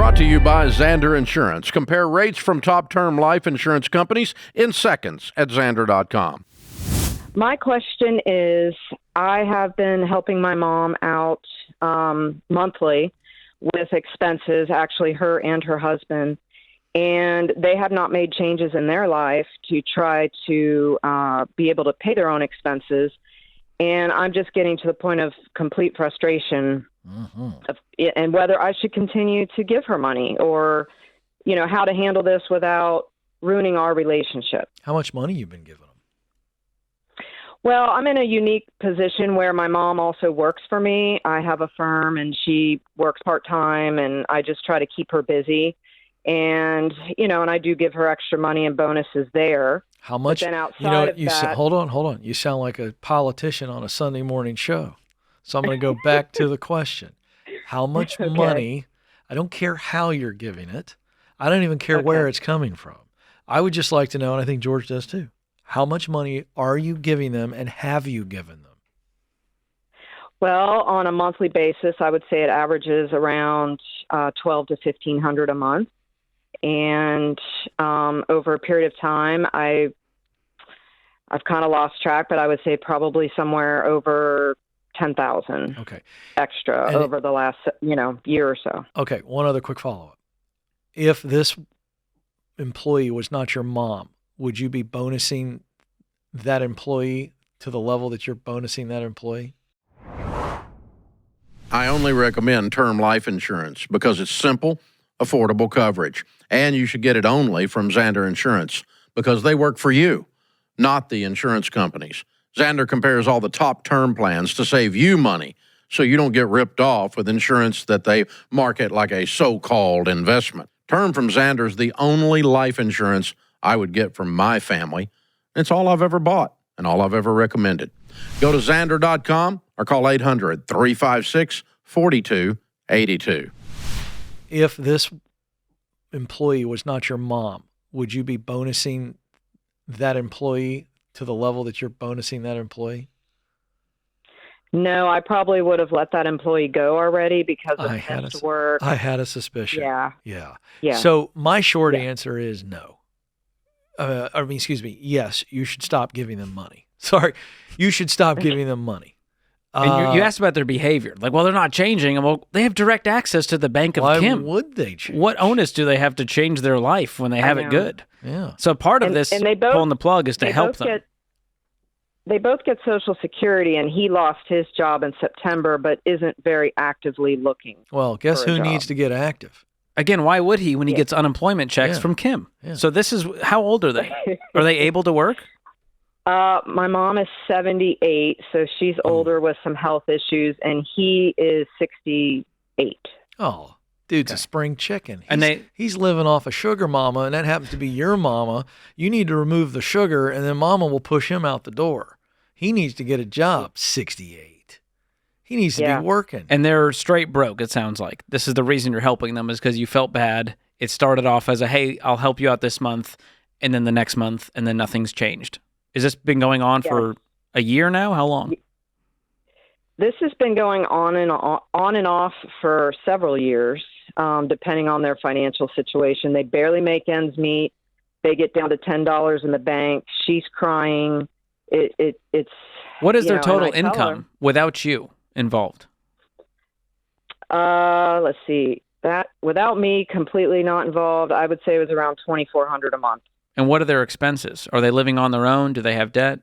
Brought to you by Xander Insurance. Compare rates from top term life insurance companies in seconds at Xander.com. My question is, I have been helping my mom out monthly with expenses, actually her and her husband, and they have not made changes in their life to try to be able to pay their own expenses. And I'm just getting to the point of complete frustration and whether I should continue to give her money or, you know, how to handle this without ruining our relationship. How much money you've been giving them? Well, I'm in a unique position where my mom also works for me. I have a firm and she works part-time, and I just try to keep her busy. And, you know, and I do give her extra money and bonuses there. How much? But then outside of that, hold on. You sound like a politician on a Sunday morning show. So I'm going to go back to the question. How much money, I don't care how you're giving it. I don't even care where it's coming from. I would just like to know, and I think George does too, how much money are you giving them and have you given them? Well, on a monthly basis, I would say it averages around $1,200 to $1,500 a month. And over a period of time, I've kind of lost track, but I would say probably somewhere over $10,000 extra over the last, year or so. Okay, one other quick follow-up. If this employee was not your mom, would you be bonusing that employee to the level that you're bonusing that employee? I only recommend term life insurance because it's simple, affordable coverage. And you should get it only from Xander Insurance because they work for you, not the insurance companies. Xander compares all the top term plans to save you money so you don't get ripped off with insurance that they market like a so-called investment. Term from Xander is the only life insurance I would get from my family. It's all I've ever bought and all I've ever recommended. Go to Xander.com or call 800-356-4282. If this employee was not your mom, would you be bonusing that employee to the level that you're bonusing that employee? No, I probably would have let that employee go already because of missed work. I had a suspicion. Yeah. So my short answer is no. Yes, you should stop giving them money. Sorry, you should stop giving them money. And you asked about their behavior. Like, well, they're not changing. Well, they have direct access to the bank of Kim. Why would they change? What onus do they have to change their life when they have it good? Yeah. So part of this pulling the plug is to help them. They both get Social Security, and he lost his job in September, but isn't very actively looking. Well, guess who needs to get active? Again, why would he when he gets unemployment checks from Kim? Yeah. So this is, how old are they? Are they able to work? My mom is 78, so she's older with some health issues, and he is 68. Oh, dude's a spring chicken. He's living off a sugar mama, and that happens to be your mama. You need to remove the sugar, and then mama will push him out the door. He needs to get a job, 68. He needs to be working. And they're straight broke, it sounds like. This is the reason you're helping them, is because you felt bad. It started off as hey, I'll help you out this month, and then the next month, and then nothing's changed. Has this been going on for a year now? How long? This has been going on and off for several years, depending on their financial situation. They barely make ends meet. They get down to $10 in the bank. She's crying. It's what is their total income without you involved? Let's see. That without me completely not involved, I would say it was around $2,400 a month. And what are their expenses? Are they living on their own? Do they have debt?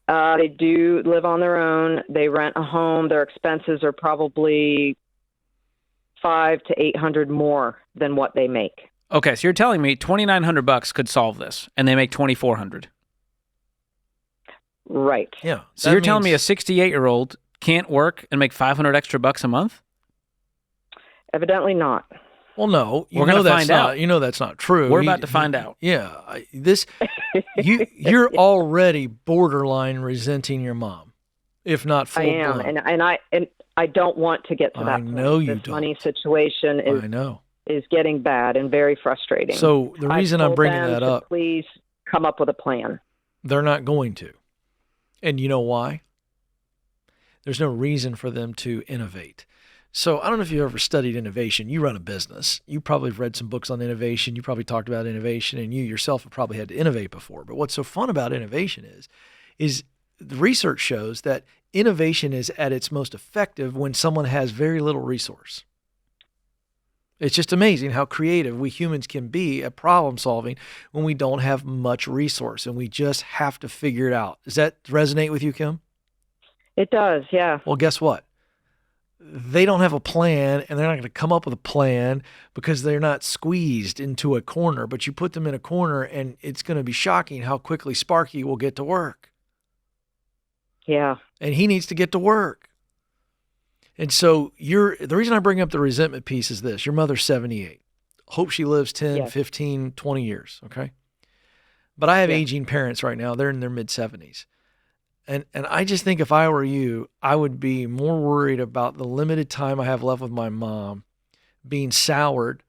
They do live on their own. They rent a home. Their expenses are probably $500 to $800 more than what they make. Okay, so you're telling me $2,900 could solve this, and they make $2,400. Right. Yeah. So you're telling me a 68-year-old can't work and make $500 extra bucks a month? Evidently not. Well, no, we're going to find out. You know that's not true. We're about to find out. Yeah, you're already borderline resenting your mom, if not full blown. I am, and I don't want to get to that point. I know you don't. This money situation is getting bad and very frustrating. So the reason I'm bringing that up, please come up with a plan. They're not going to, and you know why? There's no reason for them to innovate. So I don't know if you ever studied innovation. You run a business. You probably have read some books on innovation. You probably talked about innovation, and you yourself have probably had to innovate before. But what's so fun about innovation is the research shows that innovation is at its most effective when someone has very little resource. It's just amazing how creative we humans can be at problem solving when we don't have much resource and we just have to figure it out. Does that resonate with you, Kim? It does, yeah. Well, guess what? They don't have a plan, and they're not going to come up with a plan because they're not squeezed into a corner. But you put them in a corner, and it's going to be shocking how quickly Sparky will get to work. Yeah. And he needs to get to work. And so the reason I bring up the resentment piece is this. Your mother's 78. Hope she lives 10, Yes. 15, 20 years, okay? But I have Yeah. aging parents right now. They're in their mid-70s. And I just think if I were you, I would be more worried about the limited time I have left with my mom being soured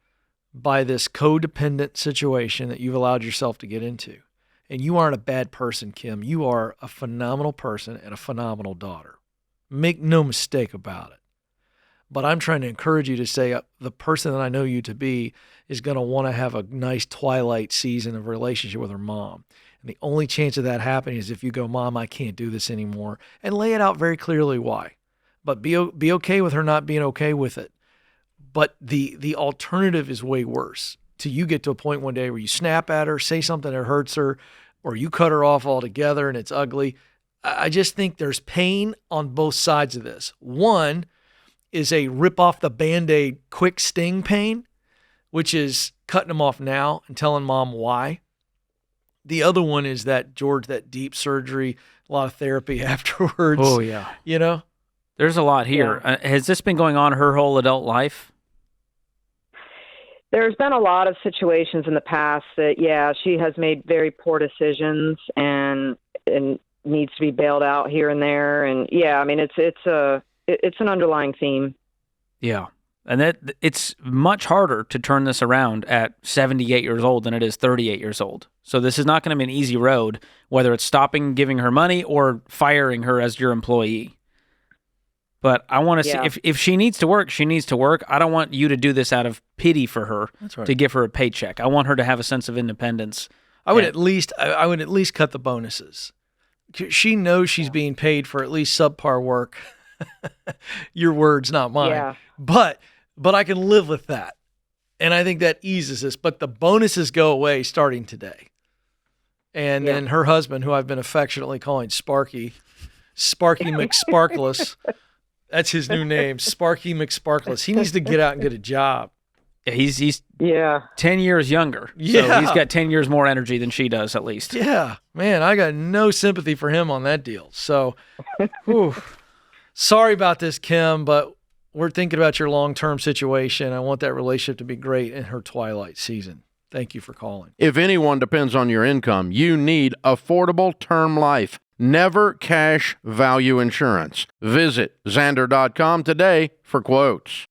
by this codependent situation that you've allowed yourself to get into. And you aren't a bad person, Kim. You are a phenomenal person and a phenomenal daughter. Make no mistake about it. But I'm trying to encourage you to say the person that I know you to be is going to want to have a nice twilight season of relationship with her mom. And the only chance of that happening is if you go, Mom, I can't do this anymore, and lay it out very clearly why. But be okay with her not being okay with it. But the alternative is way worse. Till you get to a point one day where you snap at her, say something that hurts her, or you cut her off altogether and it's ugly. I just think there's pain on both sides of this. One is a rip off the Band-Aid quick sting pain, which is cutting them off now and telling Mom why. The other one is that, George, that deep surgery, a lot of therapy afterwards. Oh, yeah. You know? There's a lot here. Has this been going on her whole adult life? There's been a lot of situations in the past that, yeah, she has made very poor decisions and needs to be bailed out here and there. And yeah, I mean, it's an underlying theme. Yeah. And it's much harder to turn this around at 78 years old than it is 38 years old. So this is not going to be an easy road, whether it's stopping giving her money or firing her as your employee. But I want to see if she needs to work, she needs to work. I don't want you to do this out of pity for her. That's right. To give her a paycheck. I want her to have a sense of independence. I would at least cut the bonuses. She knows she's being paid for at least subpar work. Your words, not mine. Yeah. But I can live with that. And I think that eases this. But the bonuses go away starting today. And then her husband, who I've been affectionately calling Sparky McSparkless, that's his new name, Sparky McSparkless. He needs to get out and get a job. Yeah, he's 10 years younger. Yeah. So he's got 10 years more energy than she does, at least. Yeah, man, I got no sympathy for him on that deal. So, whew. Sorry about this, Kim, but we're thinking about your long-term situation. I want that relationship to be great in her twilight season. Thank you for calling. If anyone depends on your income, you need affordable term life. Never cash value insurance. Visit Xander.com today for quotes.